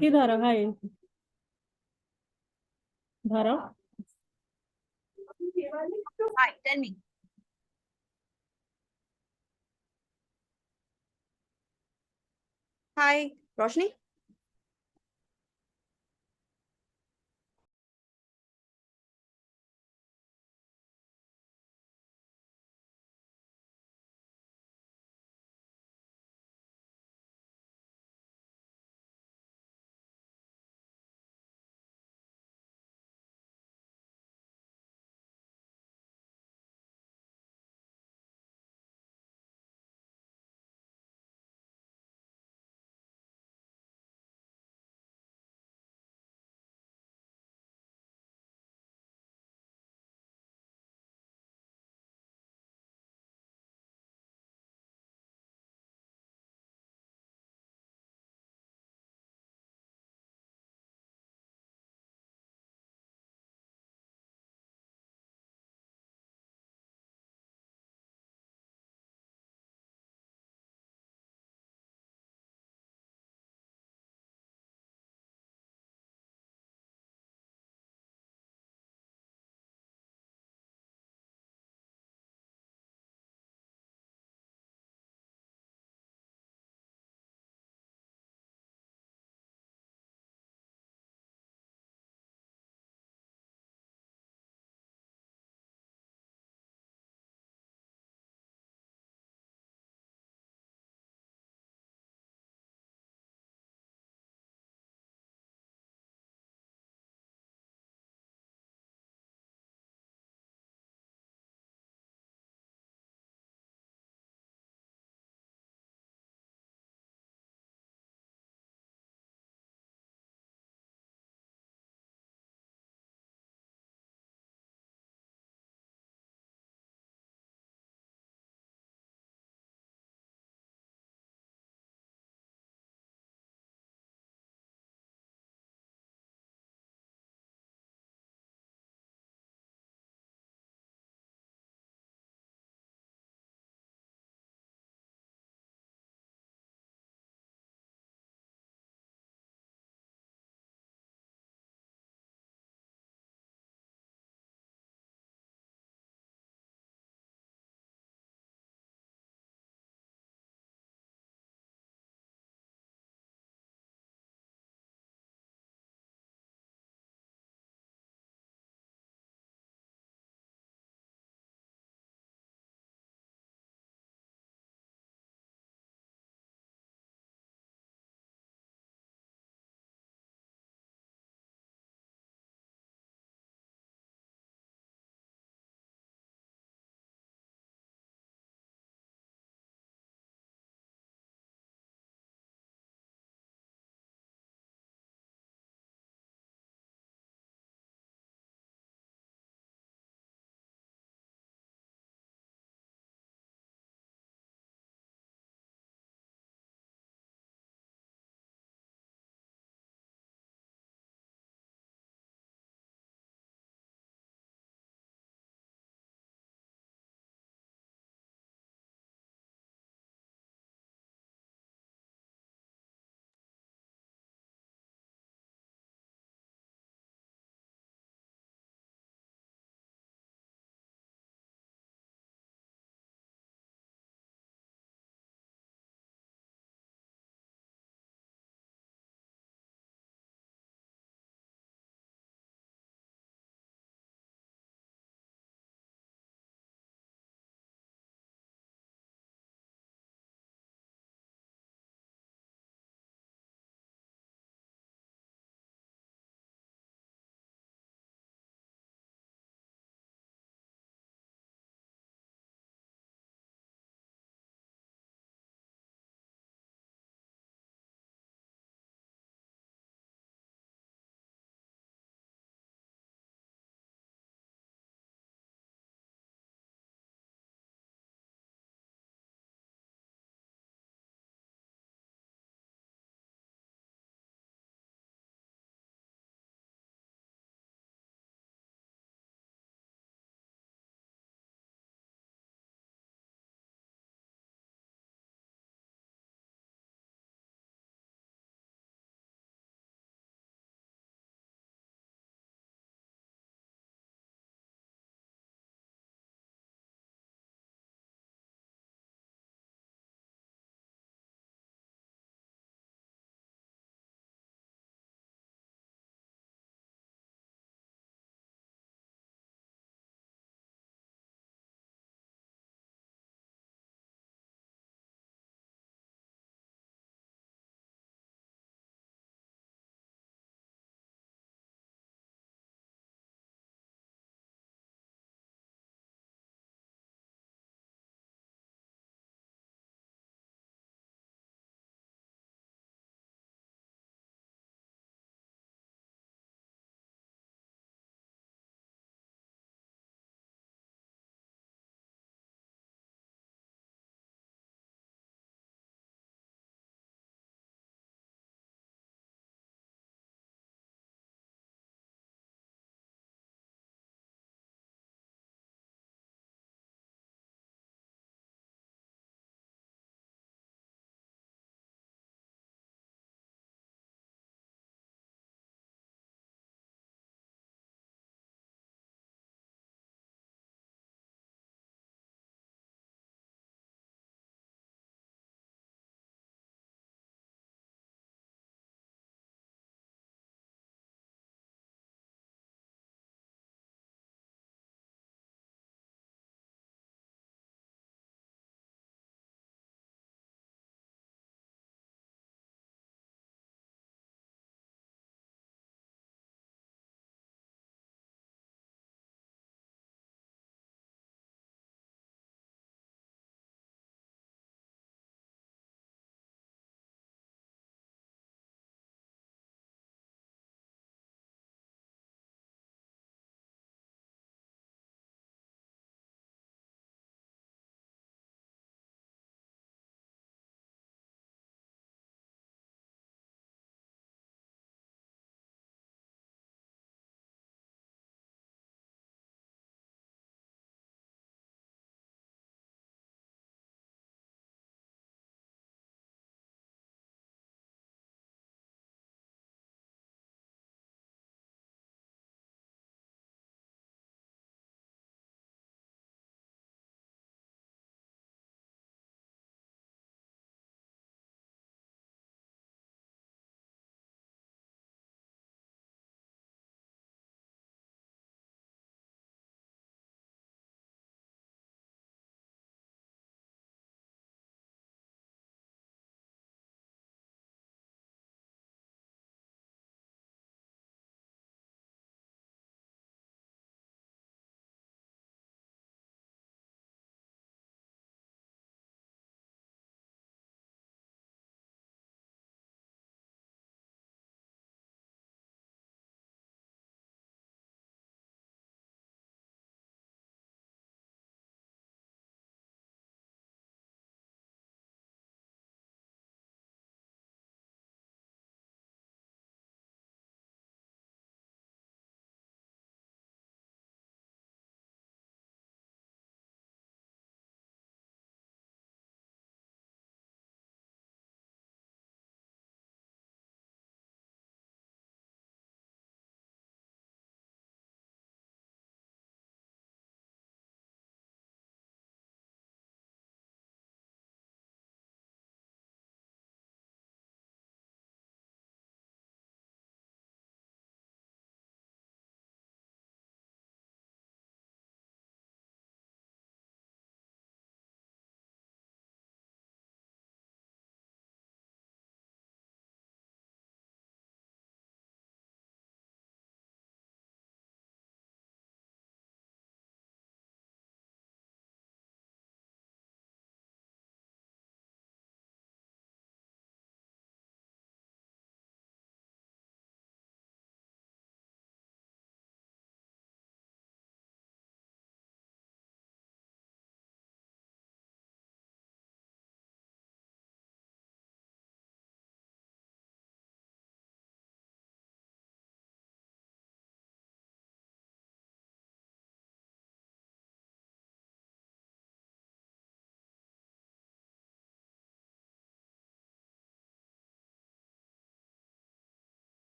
किधर है धरो Hi, tell me. Hi, Roshni.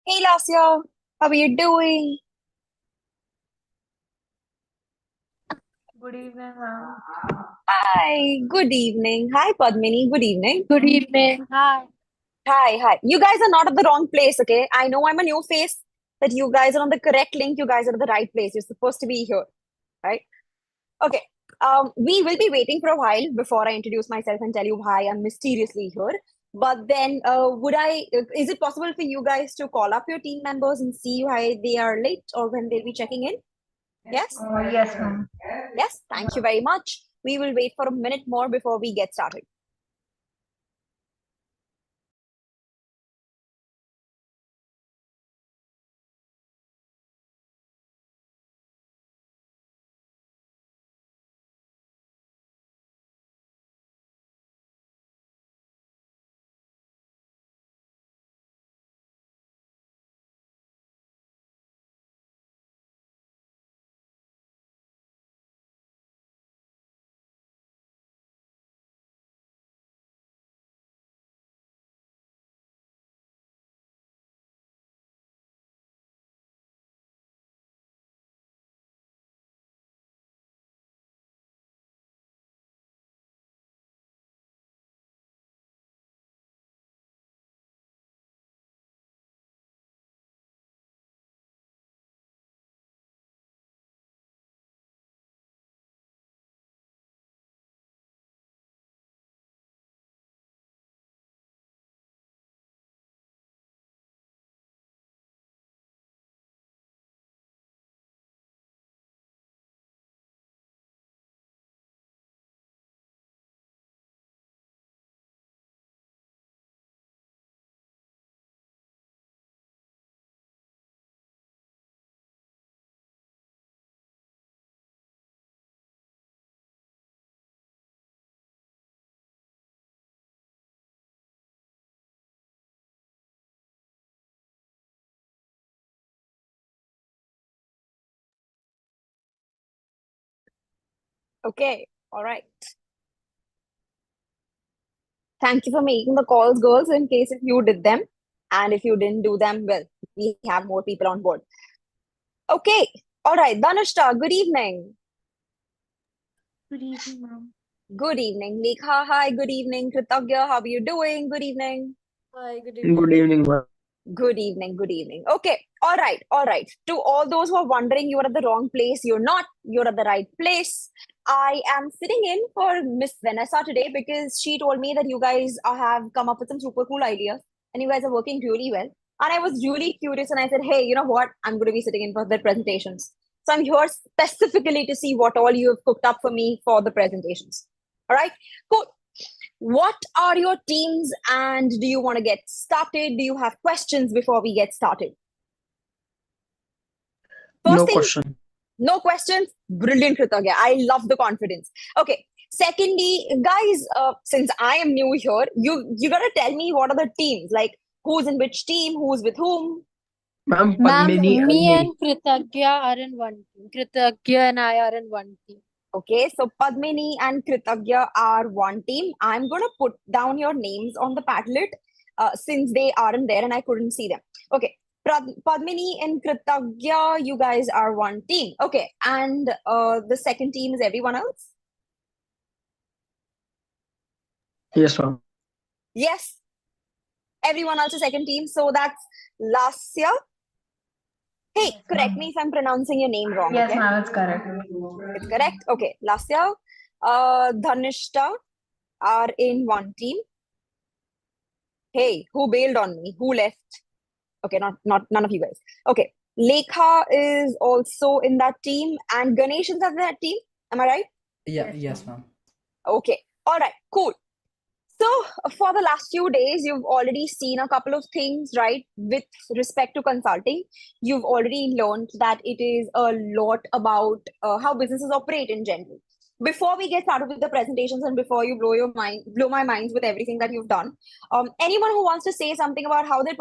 Hey, Lasya. How are you doing? Good evening, ma'am. Hi. Good evening. Hi, Padmini. Good evening. Good evening. Hi. Hi. You guys are not at the wrong place, okay? I know I'm a new face, but you guys are on the correct link. You guys are at the right place. You're supposed to be here, right? Okay. We will be waiting for a while before I introduce myself and tell you why I'm mysteriously here. But then, is it possible for you guys to call up your team members and see why they are late or when they'll be checking in? Yes? Yes, ma'am. Yes, thank you very much. We will wait for a minute more before we get started. Okay, all right. Thank you for making the calls, girls, in case if you did them. And if you didn't do them, well, we have more people on board. Okay, all right. Dhanushta, good evening. Good evening, ma'am. Good evening. Lekha, hi, good evening. Kritagya, how are you doing? Good evening. Hi, good Good evening, ma'am. Good evening. Good evening. Okay. All right. All right. To all those who are wondering, you're at the wrong place. You're not. You're at the right place. I am sitting in for Miss Vanessa today because she told me that you guys have come up with some super cool ideas and you guys are working really well. And I was really curious and I said, hey, you know what? I'm going to be sitting in for the presentations. So I'm here specifically to see what all you have cooked up for me for the presentations. All right. Cool. What are your teams and do you want to get started? Do you have questions before we get started? First No thing, question. no questions. Brilliant, Kritagya. I love the confidence. Okay. Secondly, guys, since I am new here, you gotta tell me what are the teams? Like who's in which team, who's with whom. Ma'am, Ma'am, Padmini and me me. and Kritagya are in one team. Kritagya and I are in one team. Okay, so Padmini and Kritagya are one team. I'm gonna put down your names on the Padlet since they aren't there and I couldn't see them. Okay, Padmini and Kritagya, you guys are one team. Okay, and the second team is everyone else? Yes, ma'am. Yes, everyone else is second team. So that's Lasya. Hey, Yes, correct ma'am. me if I'm pronouncing your name wrong, Yes, okay? ma'am, it's correct. It's correct. Okay, Lasya, Dhanishta are in one team. Hey, who bailed on me? Who left? Okay, not none of you guys. Okay, Lekha is also in that team, and Ganesh is in that team. Am I right? Yeah, Yes, yes, ma'am. ma'am. Okay, all right, cool. So for the last few days, you've already seen a couple of things, right? With respect to consulting, you've already learned that it is a lot about how businesses operate in general. Before we get started with the presentations and before you blow my minds with everything that you've done, anyone who wants to say something about how their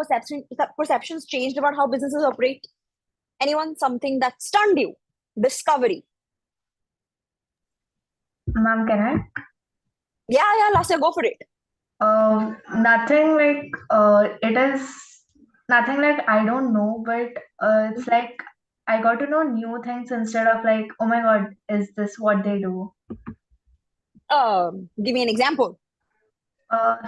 perceptions changed about how businesses operate? Anyone? Something that stunned you? Discovery? Ma'am, can I? Yeah, Lasya, go for it. Nothing like it is Nothing like I don't know, but it's like I got to know new things instead of like, oh my God, is this what they do? Give me an example.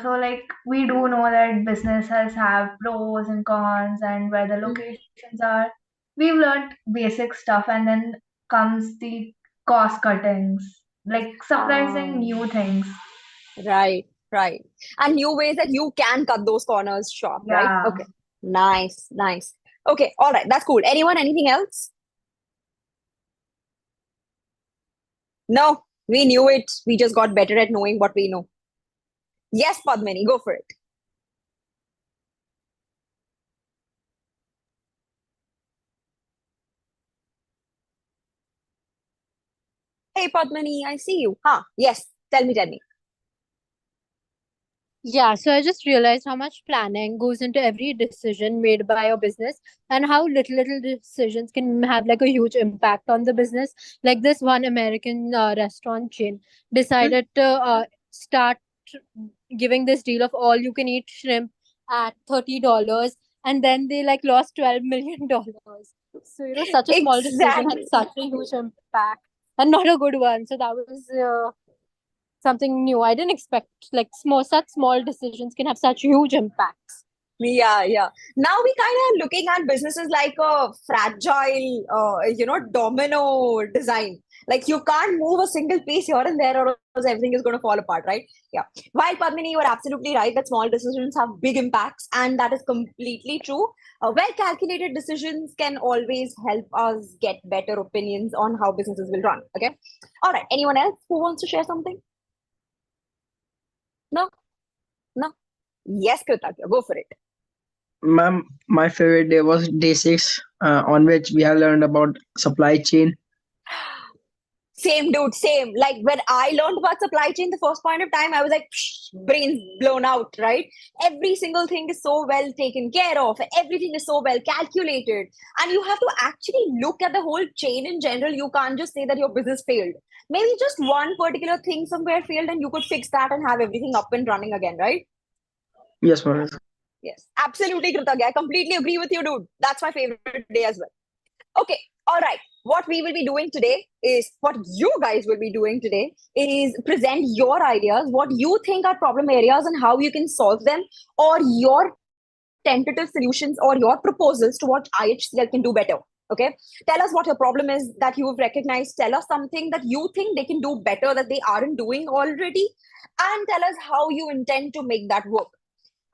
So like we do know that businesses have pros and cons and where the locations are. We've learned basic stuff and then comes the cost cuttings, like surprising new things. Right, right. And new ways that you can cut those corners short, right? Yeah. Okay. Nice, nice. Okay, all right, that's cool. Anyone, anything else? No, we knew it. We just got better at knowing what we know. Yes, Padmini, go for it. Hey, Padmini, I see you. Huh, yes, tell me, tell me. Yeah, so I just realized how much planning goes into every decision made by your business and how little decisions can have like a huge impact on the business. Like this one American restaurant chain decided to start giving this deal of all you can eat shrimp at $30, and then they like lost $12 million. So, such a small decision had Exactly. such a huge impact and not a good one. So that was something new. I didn't expect like such small decisions can have such huge impacts. Yeah, yeah. Now we kind of looking at businesses like a fragile, domino design. Like you can't move a single piece here and there, or else everything is going to fall apart, right? Yeah. While Padmini, you are absolutely right that small decisions have big impacts, and that is completely true. Well calculated decisions can always help us get better opinions on how businesses will run. Okay. All right. Anyone else who wants to share something? No, no. Yes, Kritaka, go for it. Ma'am, my favorite day was day 6, on which we have learned about supply chain. Same, dude, same. Like when I learned about supply chain, the first point of time, I was like, brains blown out, right? Every single thing is so well taken care of. Everything is so well calculated. And you have to actually look at the whole chain in general. You can't just say that your business failed. Maybe just one particular thing somewhere failed and you could fix that and have everything up and running again, right? Yes, ma'am. Yes, absolutely, Kritagya. I completely agree with you, dude. That's my favorite day as well. Okay, all right. What we will be doing today is what you guys will be doing today is present your ideas, what you think are problem areas and how you can solve them, or your tentative solutions or your proposals to what IHCL can do better. Okay, tell us what your problem is that you have recognized. Tell us something that you think they can do better that they aren't doing already, and tell us how you intend to make that work.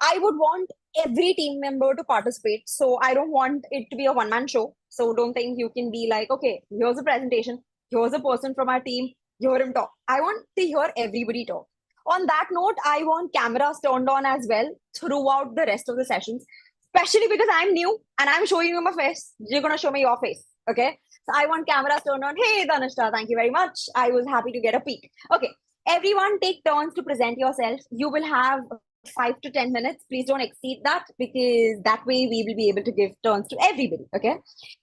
I would want every team member to participate. So I don't want it to be a one-man show. So don't think you can be like, okay, here's a presentation, here's a person from our team, hear him talk. I want to hear everybody talk. On that note, I want cameras turned on as well throughout the rest of the sessions, especially because I'm new and I'm showing you my face. You're going to show me your face. Okay. So I want cameras turned on. Hey, Dhanishta, thank you very much. I was happy to get a peek. Okay. Everyone take turns to present yourself. You will have 5 to 10 minutes. Please don't exceed that because that way we will be able to give turns to everybody. Okay.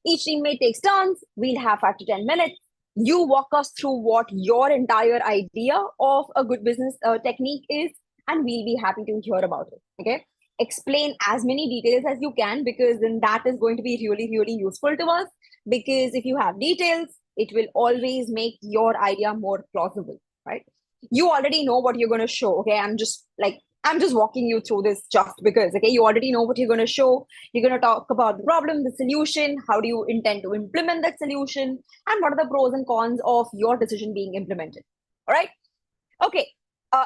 Each teammate takes turns. We'll have 5 to 10 minutes. You walk us through what your entire idea of a good business technique is, and we'll be happy to hear about it. Okay. Explain as many details as you can because then that is going to be really, really useful to us. Because if you have details, it will always make your idea more plausible, right? You already know what you're going to show. Okay. I'm just walking you through this just because, okay, you already know what you're going to show. You're going to talk about the problem, the solution, how do you intend to implement that solution, and what are the pros and cons of your decision being implemented. All right. Okay.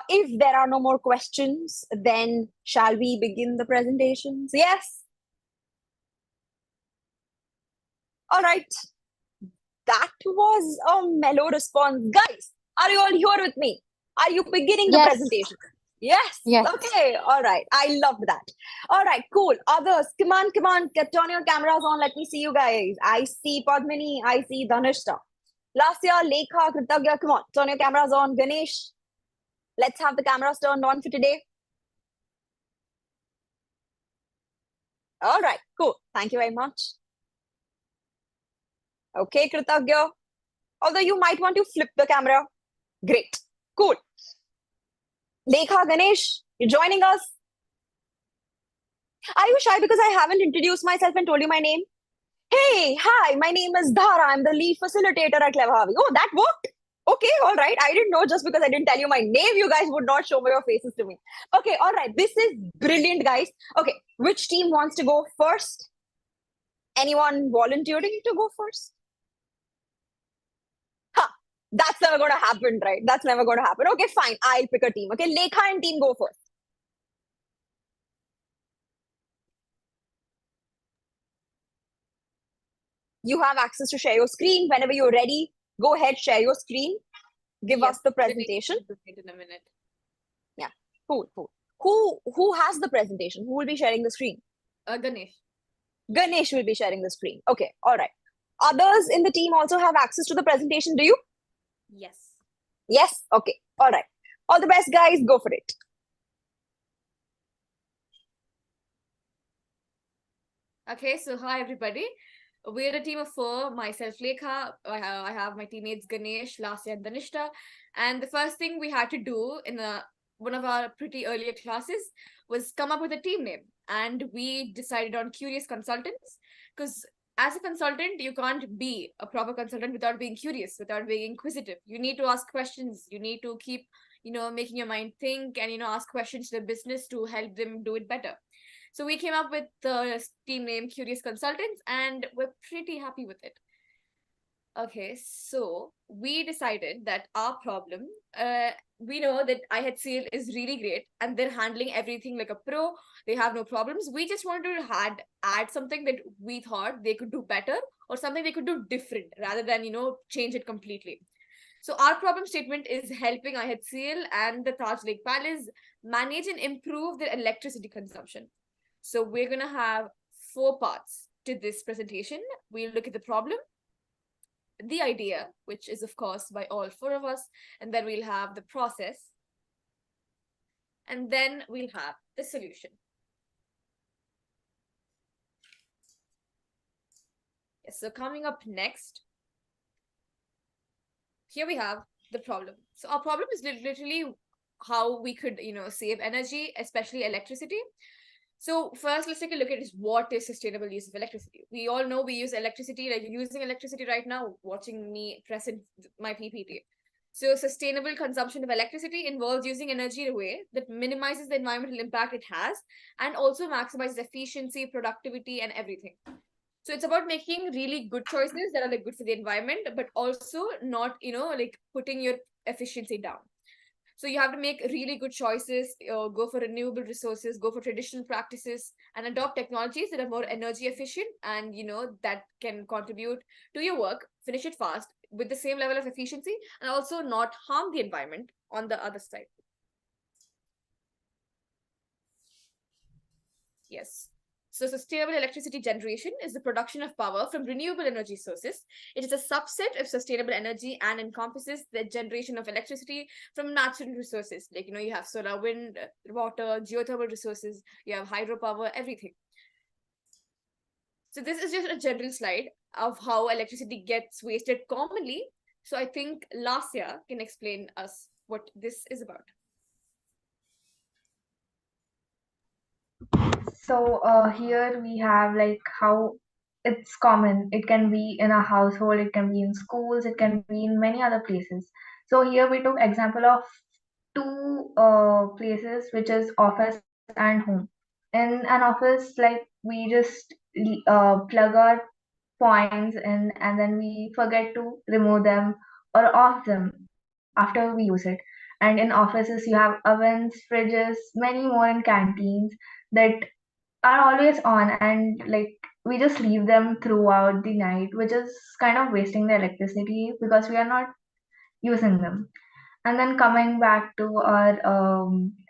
If there are no more questions, then shall we begin the presentations? Yes. All right. That was a mellow response. Guys, are you all here with me? Are you beginning the Yes. presentation? Yes. Yes. Okay. All right. I loved that. All right. Cool. Others, come on, come on. Turn your cameras on. Let me see you guys. I see Padmini. I see Dhanishta. Last year, Lekha, Kritagya, come on. Turn your cameras on. Ganesh, let's have the cameras turned on for today. All right. Cool. Thank you very much. Okay, Kritagya. Although you might want to flip the camera. Great. Cool. Lekha, Ganesh, you're joining us. Are you shy because I haven't introduced myself and told you my name? Hey, hi, my name is Dhara. I'm the lead facilitator at Clever Harvey. Oh, that worked. Okay, all right. I didn't know just because I didn't tell you my name, you guys would not show your faces to me. Okay, all right. This is brilliant, guys. Okay, which team wants to go first? Anyone volunteering to go first? Ha! That's never going to happen, right? That's never going to happen. Okay, fine. I'll pick a team. Okay, Lekha and team go first. You have access to share your screen. Whenever you're ready, go ahead, share your screen. Give us the presentation. In a minute. Yeah, cool. Who has the presentation? Who will be sharing the screen? Ganesh. Ganesh will be sharing the screen. Okay, all right. Others in the team also have access to the presentation. Do you? Yes. Yes. Okay. All right. All the best, guys. Go for it. Okay, so hi everybody. We're a team of 4. Myself, Lekha. I have my teammates Ganesh, Lasya, and Danishta. And the first thing we had to do in one of our pretty earlier classes was come up with a team name. And we decided on Curious Consultants, because as a consultant, you can't be a proper consultant without being curious, without being inquisitive. You need to ask questions. You need to keep, making your mind think and, ask questions to the business to help them do it better. So we came up with the team name Curious Consultants, and we're pretty happy with it. Okay, so we decided that our problem, we know that IHCL is really great and they're handling everything like a pro. They have no problems. We just wanted to add something that we thought they could do better or something they could do different rather than, change it completely. So our problem statement is helping IHCL and the Taj Lake Palace manage and improve their electricity consumption. So we're going to have 4 parts to this presentation. We'll look at the problem, the idea, which is of course by all 4 of us, and then we'll have the process, and then we'll have the solution. Yes, so coming up next, here we have the problem. So our problem is literally how we could, save energy, especially electricity. So first, let's take a look at what is sustainable use of electricity. We all know we use electricity, like you're using electricity right now, watching me present my PPT. So sustainable consumption of electricity involves using energy in a way that minimizes the environmental impact it has and also maximizes efficiency, productivity, and everything. So it's about making really good choices that are like good for the environment, but also not, like putting your efficiency down. So you have to make really good choices, go for renewable resources, go for traditional practices, and adopt technologies that are more energy efficient and, that can contribute to your work, finish it fast with the same level of efficiency, and also not harm the environment on the other side. Yes. So sustainable electricity generation is the production of power from renewable energy sources. It is a subset of sustainable energy and encompasses the generation of electricity from natural resources. Like, you have solar, wind, water, geothermal resources, you have hydropower, everything. So this is just a general slide of how electricity gets wasted commonly. So I think Lasya can explain us what this is about. So here we have like how it's common. It can be in a household, it can be in schools, it can be in many other places. So here we took example of 2 places, which is office and home. In an office, like we just plug our points in and then we forget to remove them or off them after we use it. And in offices, you have ovens, fridges, many more in canteens that are always on, and like we just leave them throughout the night, which is kind of wasting the electricity because we are not using them. And then coming back to our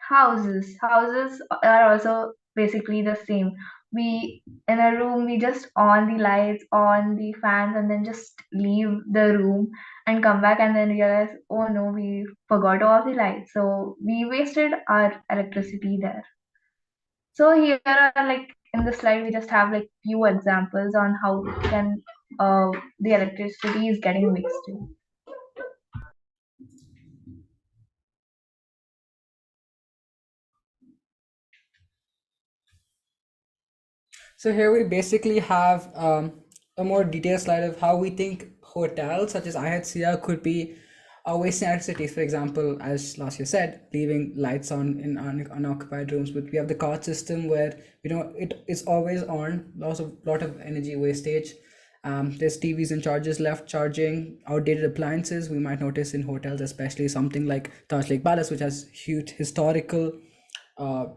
houses are also basically the same. We in a room we just on the lights, on the fans, and then just leave the room and come back and then realize, oh no, we forgot all the lights, so we wasted our electricity there. So here are like in the slide we just have like few examples on how can the electricity is getting wasted. So here we basically have a more detailed slide of how we think hotels such as IHCR could be wasting electricity. For example, as last year said, leaving lights on in unoccupied rooms. But we have the card system where it is always on. Lot of energy wastage. There's TVs and chargers left charging. Outdated appliances we might notice in hotels, especially something like Taj Lake Palace, which has huge historical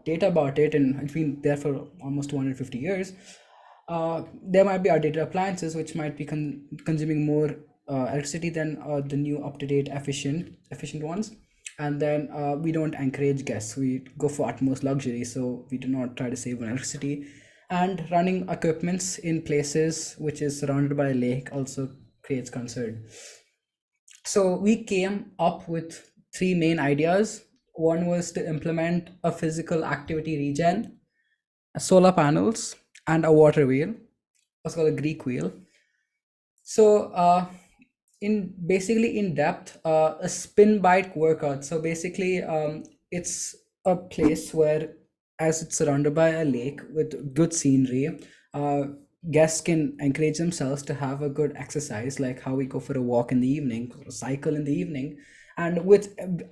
data about it, and it's been there for almost 250 years. There might be outdated appliances which might be consuming more electricity than the new up-to-date efficient ones. And then we don't encourage guests. We go for utmost luxury, so we do not try to save on electricity. And running equipments in places which is surrounded by a lake also creates concern. So we came up with 3 main ideas. One was to implement a physical activity regen, solar panels, and a water wheel. What's called a Greek wheel. So in depth, a spin bike workout. So basically, it's a place where, as it's surrounded by a lake with good scenery, guests can encourage themselves to have a good exercise, like how we go for a walk in the evening, or a cycle in the evening. And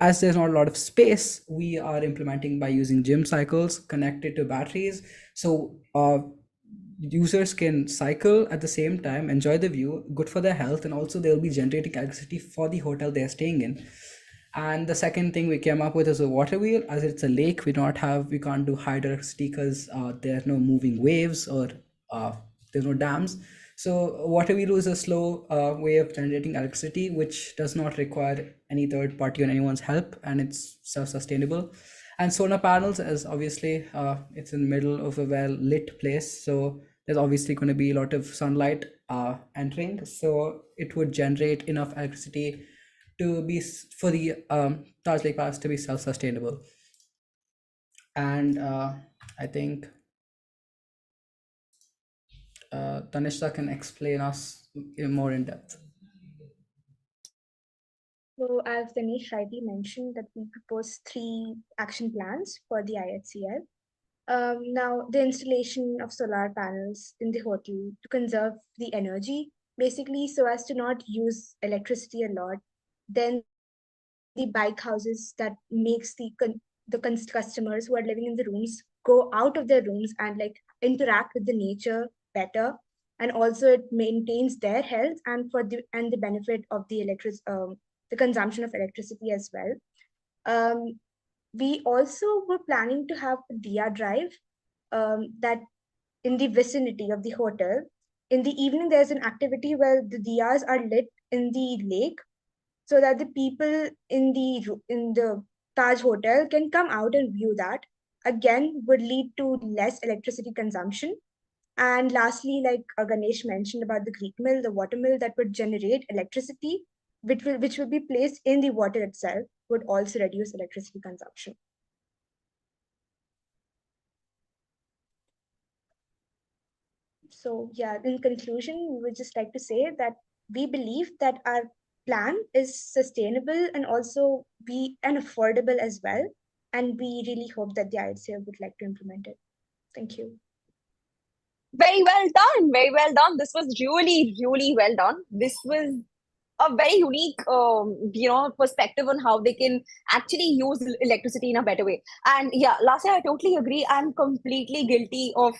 as there's not a lot of space, we are implementing by using gym cycles connected to batteries. So users can cycle at the same time, enjoy the view, good for their health, and also they'll be generating electricity for the hotel they're staying in. And the second thing we came up with is a water wheel. As it's a lake, we can't do hydroelectricity because there are no moving waves, or there's no dams. So water wheel is a slow way of generating electricity, which does not require any third party or anyone's help, and it's self-sustainable. And solar panels, as obviously it's in the middle of a well-lit place, so there's obviously going to be a lot of sunlight entering, so it would generate enough electricity to be for the Taj Lake Pass to be self-sustainable. And I think Tanishta can explain us more in depth. So as Danish rightly mentioned, that we propose 3 action plans for the IHCL. Now, the installation of solar panels in the hotel to conserve the energy, basically so as to not use electricity a lot. Then the bike houses that makes the customers who are living in the rooms go out of their rooms and like interact with the nature better, and also it maintains their health and the benefit of the consumption of electricity as well. We also were planning to have a Diya drive that in the vicinity of the hotel. In the evening, there's an activity where the diyas are lit in the lake, so that the people in the Taj Hotel can come out and view that. Again, would lead to less electricity consumption. And lastly, like Ganesh mentioned about the Greek mill, the water mill that would generate electricity, which will be placed in the water itself, would also reduce electricity consumption. So yeah, in conclusion, we would just like to say that we believe that our plan is sustainable and also and affordable as well. And we really hope that the IHCL would like to implement it. Thank you. Very well done. Very well done. This was really, really well done. This was a very unique, perspective on how they can actually use electricity in a better way. And yeah, last year I totally agree. I'm completely guilty of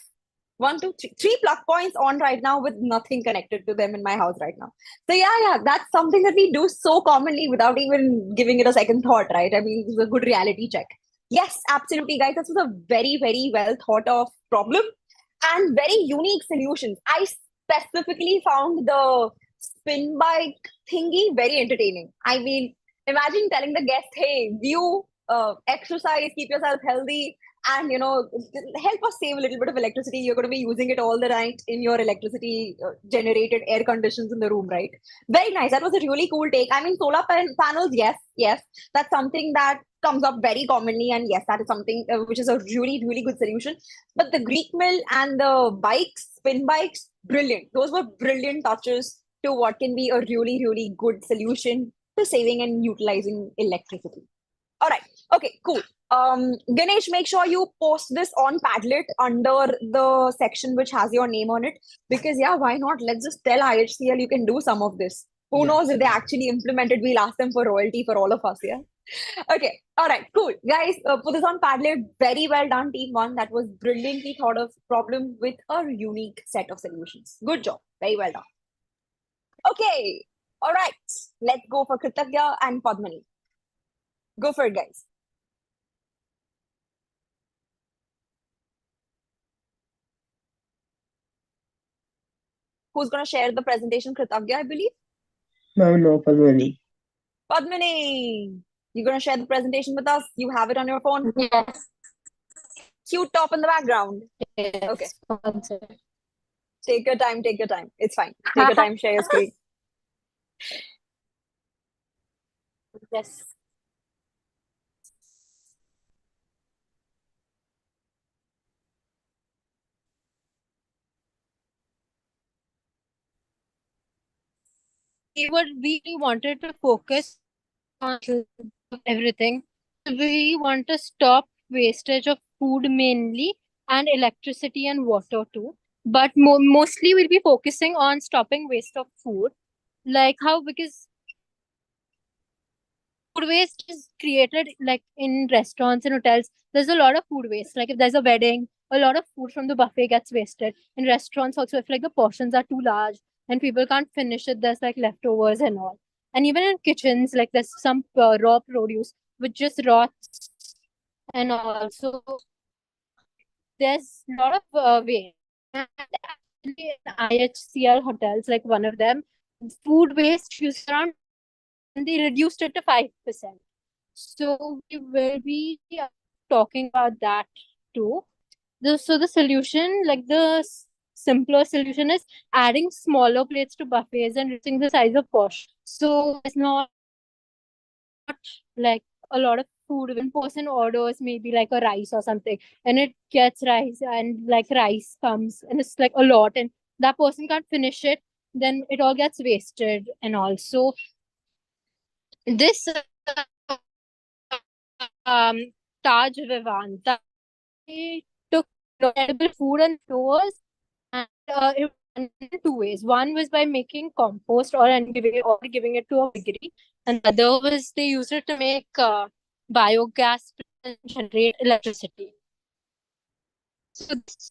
3 plug points on right now with nothing connected to them in my house right now. So yeah, that's something that we do so commonly without even giving it a second thought, right? I mean, this is a good reality check. Yes, absolutely, guys. This was a very, very well thought of problem and very unique solutions. I specifically found the spin bike thingy very entertaining. I mean, imagine telling the guest, hey, view, exercise, keep yourself healthy, and help us save a little bit of electricity. You're going to be using it all the night in your electricity generated air conditions in the room, right? Very nice. That was a really cool take. I mean, solar panels, yes, that's something that comes up very commonly, and yes, that is something which is a really, really good solution. But the Greek mill and the spin bikes, brilliant. Those were brilliant touches to what can be a really, really good solution to saving and utilizing electricity. All right. Okay, cool. Ganesh, make sure you post this on Padlet under the section which has your name on it. Because, yeah, why not? Let's just tell IHCL you can do some of this. Who knows if they actually implement it? We'll ask them for royalty for all of us, yeah? Okay. All right. Cool. Guys, put this on Padlet. Very well done, Team 1. That was brilliantly thought of problem with a unique set of solutions. Good job. Very well done. Okay. All right. Let's go for Kritagya and Padmani. Go for it, guys. Who's going to share the presentation? Kritagya, I believe. Ma'am, no, Padmani. Padmini, you're going to share the presentation with us? You have it on your phone? Yes. Cute top in the background. Yes. Okay. Sponsor. Take your time. Take your time. It's fine. Take your time. Share your screen. Yes. We wanted to focus on everything. We want to stop wastage of food mainly, and electricity and water too. But mostly we'll be focusing on stopping waste of food. Like how, because food waste is created like in restaurants and hotels. There's a lot of food waste. Like if there's a wedding, a lot of food from the buffet gets wasted. In restaurants also, if like the portions are too large and people can't finish it, there's like leftovers and all. And even in kitchens, like there's some raw produce which just rots, and also there's a lot of waste. And actually in IHCL hotels, like one of them, food waste used around, and they reduced it to 5%. So we will be talking about that too. So the solution, like the simpler solution, is adding smaller plates to buffets and reducing the size of portion. So it's not like a lot of food. One person orders maybe like a rice or something, and it gets rice, and like rice comes and it's like a lot, and that person can't finish it, then it all gets wasted. And also this Taj Vivanta, they took edible food and stores, and it went in two ways. One was by making compost and giving it to a piggery, and the other was they used it to make biogas and generate electricity. So this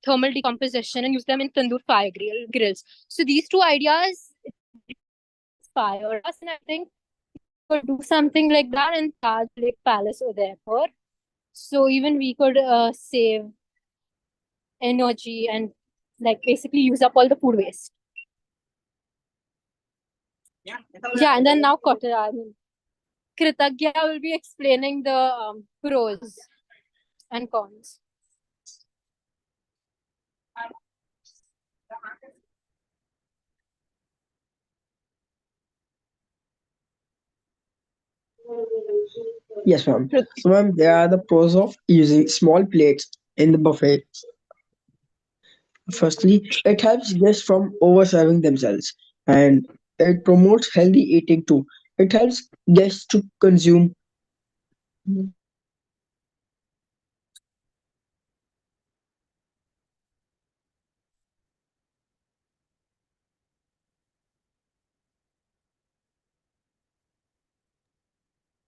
thermal decomposition and use them in tandoor fire grills. So these two ideas inspired us, and I think we could do something like that in Taj Lake Palace or Udaipur. So even we could save energy and like basically use up all the food waste. Yeah, and then now Kritagya will be explaining the pros and cons. Yes, ma'am. So, ma'am, there are the pros of using small plates in the buffet. Firstly, it helps guests from overserving themselves, and it promotes healthy eating too. It helps guests to consume.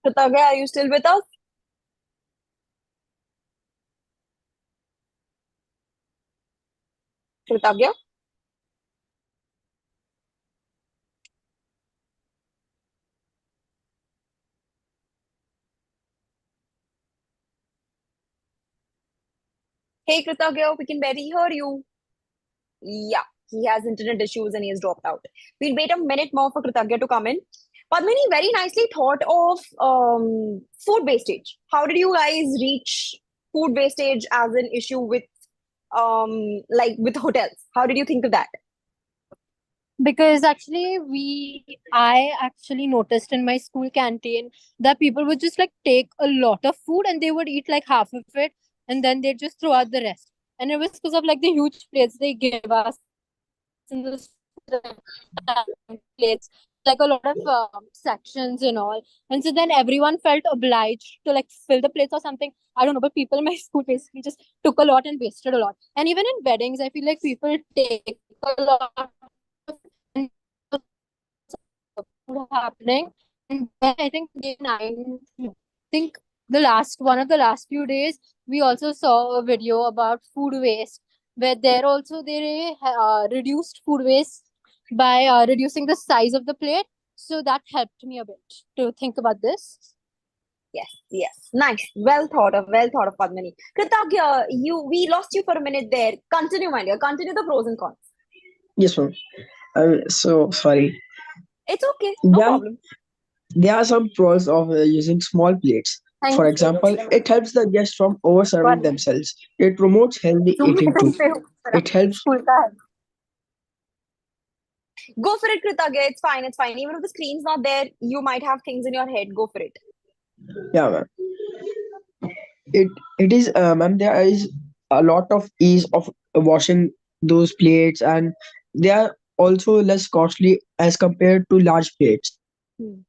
Kritagya, are you still with us? Kritagya? Hey, Kritagya, we can barely hear you. Yeah, he has internet issues and he has dropped out. We'll wait a minute more for Kritagya to come in. Padmini very nicely thought of food wastage. How did you guys reach food wastage as an issue with like with hotels? How did you think of that? Because actually I actually noticed in my school canteen that people would just like take a lot of food and they would eat like half of it and then they'd just throw out the rest. and it was because of like the huge plates they give us in the plates, like a lot of sections and all. And so then everyone felt obliged to like fill the plates or something. I don't know, but people in my school basically just took a lot and wasted a lot. And even in weddings, I feel like people take a lot of and food happening. And then I think day 9, I think the last one of the last few days, we also saw a video about food waste, where there also they reduced food waste by reducing the size of the plate. So that helped me a bit to think about this. Yes, yes. Nice. Well thought of Padmini. Kritagya, we lost you for a minute there. Continue, my dear. Continue the pros and cons. Yes, ma'am. So sorry. It's okay. No There, problem. there are some pros of using small plates. Thank For you. example, it helps the guests from overserving themselves. It promotes healthy eating too. It helps. Go for it, Kritagya. It's fine. It's fine. Even if the screen's not there, you might have things in your head. Go for it. Yeah, ma'am. It is, ma'am. There is a lot of ease of washing those plates, and they are also less costly as compared to large plates. Hmm.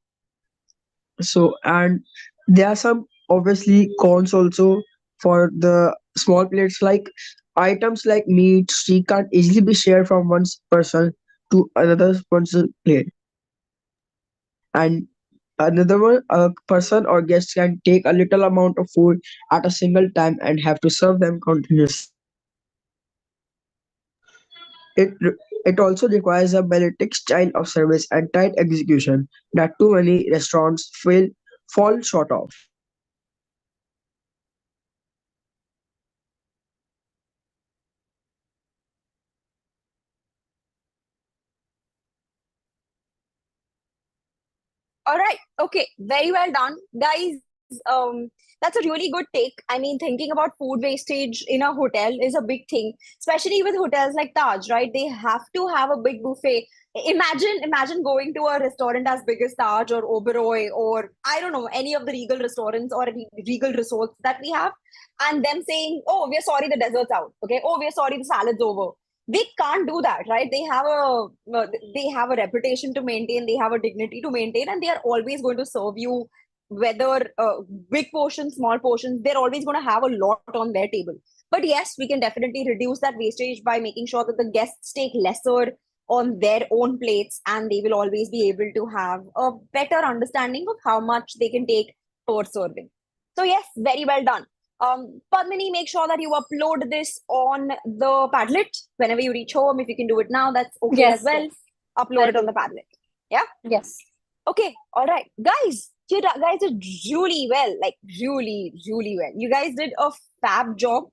So, and there are some obviously cons also for the small plates, like items like meat, she can't easily be shared from one person to another person's plate. And another one, a person or guest can take a little amount of food at a single time and have to serve them continuously. It also requires a balletic style of service and tight execution that too many restaurants fall short of. All right. Okay. Very well done. Guys, that's a really good take. I mean, thinking about food wastage in a hotel is a big thing, especially with hotels like Taj, right? They have to have a big buffet. Imagine going to a restaurant as big as Taj or Oberoi or I don't know, any of the Regal restaurants or any Regal resorts that we have, and them saying, "Oh, we're sorry, the dessert's out." Okay. "Oh, we're sorry, the salad's over." They can't do that, right? They have a reputation to maintain, they have a dignity to maintain, and they are always going to serve you, whether big portions, small portions, they're always going to have a lot on their table. But yes, we can definitely reduce that wastage by making sure that the guests take lesser on their own plates, and they will always be able to have a better understanding of how much they can take per serving. So yes, very well done. Padmini, make sure that you upload this on the Padlet whenever you reach home. If you can do it now, that's okay as Yes, well. yes. Upload I'll it on do the Padlet. Yeah. Yes. Okay. All right, guys. Guys did really well. Like really, really well. You guys did a fab job.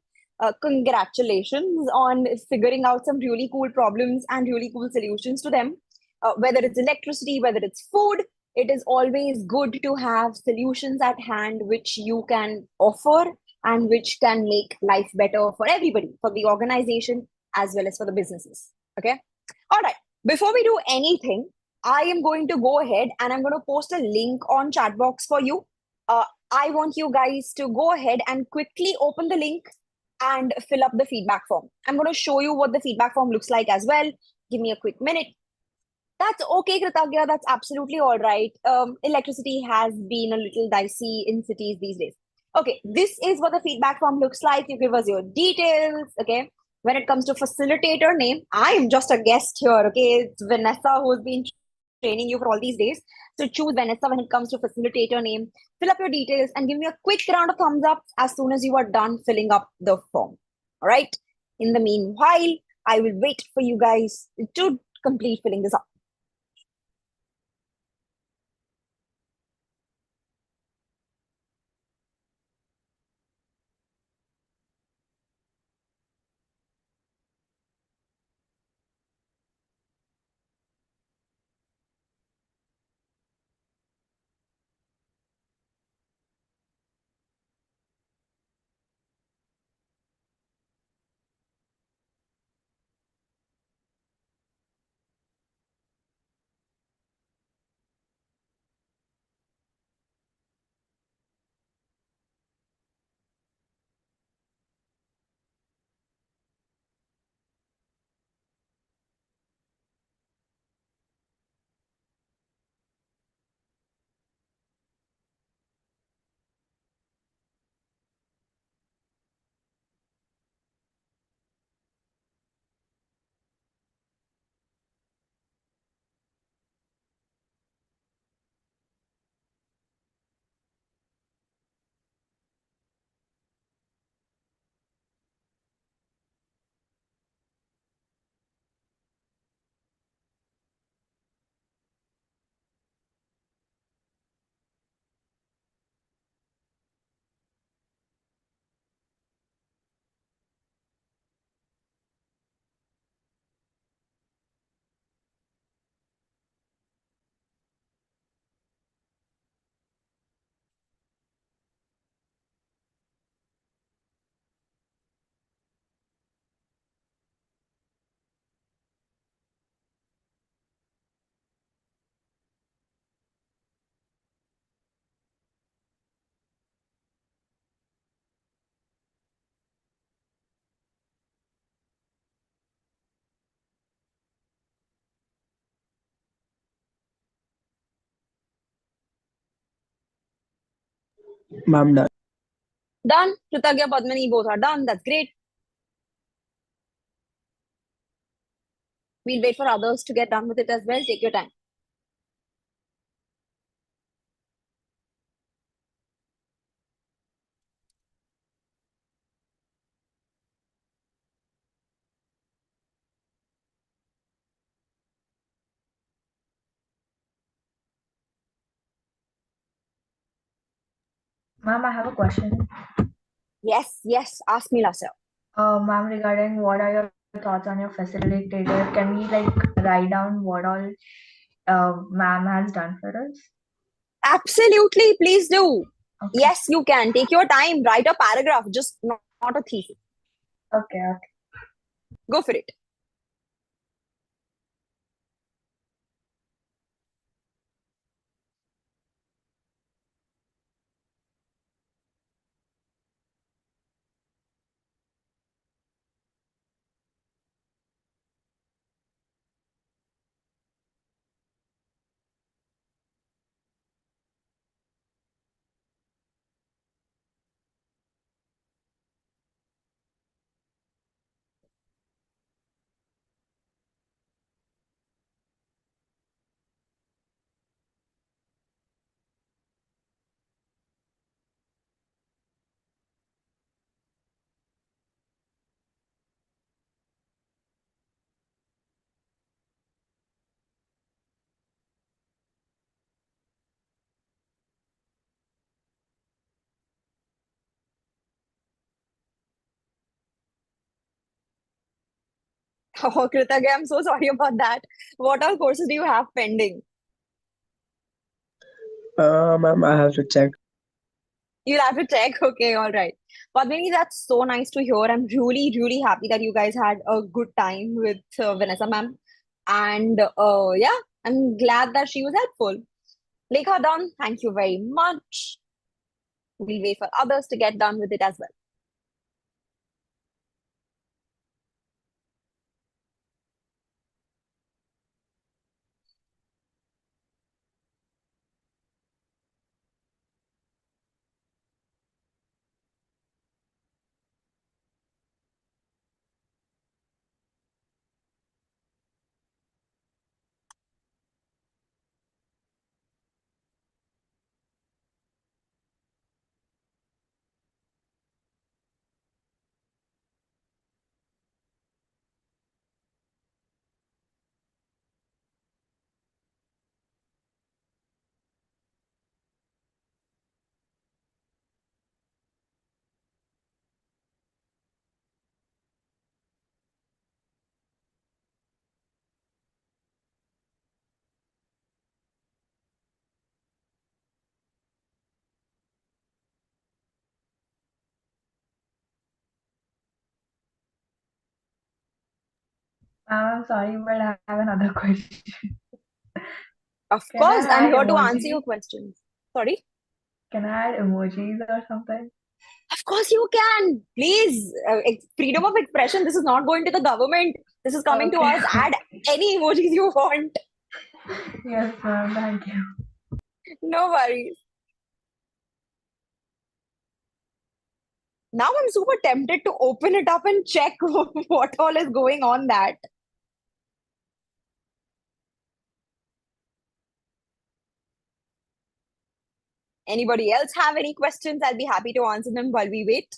Congratulations on figuring out some really cool problems and really cool solutions to them. Whether it's electricity, whether it's food, it is always good to have solutions at hand which you can offer and which can make life better for everybody, for the organization as well as for the businesses. Okay. All right. Before we do anything, I am going to go ahead and I'm going to post a link on chat box for you. I want you guys to go ahead and quickly open the link and fill up the feedback form. I'm going to show you what the feedback form looks like as well. Give me a quick minute. That's okay, Kritagya. That's absolutely all right. Electricity has been a little dicey in cities these days. Okay, this is what the feedback form looks like. You give us your details. Okay, when it comes to facilitator name, I am just a guest here. Okay, it's Vanessa who's been training you for all these days. So choose Vanessa when it comes to facilitator name. Fill up your details and give me a quick round of thumbs up as soon as you are done filling up the form. All right. In the meanwhile, I will wait for you guys to complete filling this up. Ma'am, done. Done. Kritagya, Padmini, both are done. That's great. We'll wait for others to get done with it as well. Take your time. Ma'am, I have a question. Yes, yes. Ask me, Lasya. Ma'am, regarding what are your thoughts on your facilitator? Can we like write down what all ma'am has done for us? Absolutely. Please do. Okay. Yes, you can. Take your time. Write a paragraph, just not a thesis. Okay. Go for it. Oh, Kritagya, I'm so sorry about that. What all courses do you have pending? Ma'am, I have to check. You'll have to check. Okay, all right. Padmini, that's so nice to hear. I'm really, really happy that you guys had a good time with Vanessa ma'am. And yeah, I'm glad that she was helpful. Lekha done. Thank you very much. We'll wait for others to get done with it as well. Ma'am, I'm sorry, but I have another question. Of Can course, I I'm add here to answer your emojis? questions. Sorry? Can I add emojis or something? Of course you can. Please, freedom of expression. This is not going to the government. This is coming to Okay. us. Add any emojis you want. Yes, ma'am. Thank you. No worries. Now I'm super tempted to open it up and check what all is going on that. Anybody else have any questions? I'll be happy to answer them while we wait.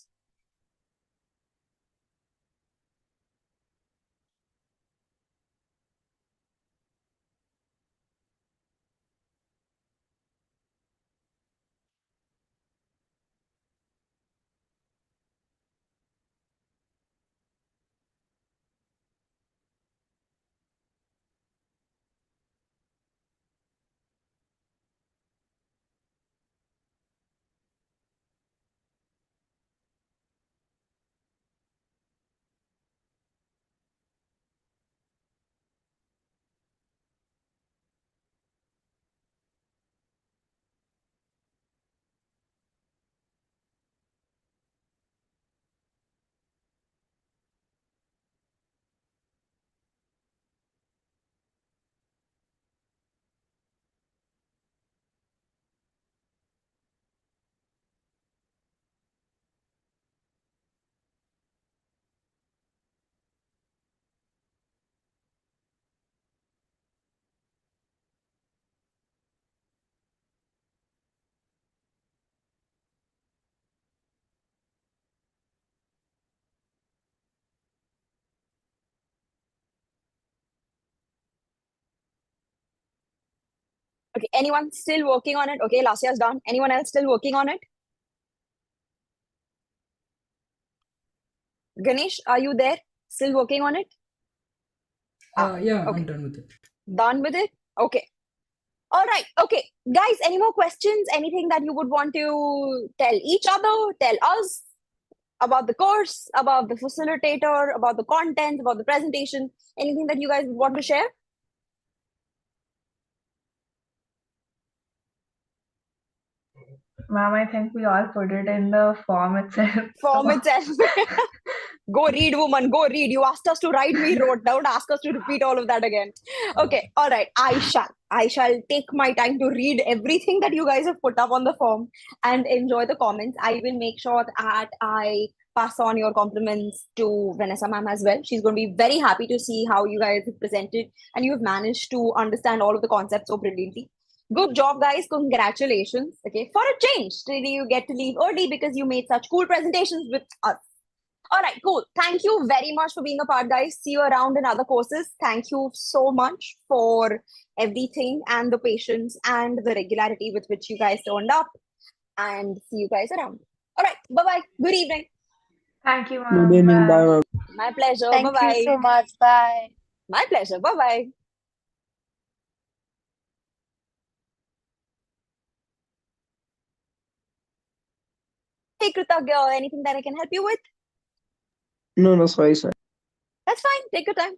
Okay, anyone still working on it? Okay, last year's done. Anyone else still working on it? Ganesh, are you there? Still working on it? Yeah, okay. I'm done with it. Done with it? Okay. All right. Okay. Guys, any more questions? Anything that you would want to tell each other, tell us about the course, about the facilitator, about the content, about the presentation? Anything that you guys want to share? Ma'am, I think we all put it in the form itself. Form so- itself. Go read, woman. Go read. You asked us to write, we wrote. Don't ask us to repeat all of that again. Okay. All right. I shall take my time to read everything that you guys have put up on the form and enjoy the comments. I will make sure that I pass on your compliments to Vanessa ma'am as well. She's going to be very happy to see how you guys have presented and you have managed to understand all of the concepts so brilliantly. Good job, guys. Congratulations. Okay. For a change, really, you get to leave early because you made such cool presentations with us. All right, cool. Thank you very much for being a part, guys. See you around in other courses. Thank you so much for everything and the patience and the regularity with which you guys turned up. And see you guys around. All right, bye-bye. Good evening. Thank you, Good ma'am. evening. Bye, Bye. ma'am. My pleasure. Thank Bye-bye. you so much. Bye. My pleasure. Bye-bye. Hey, Kritagya, anything that I can help you with? No, sorry, sir. That's fine. Take your time.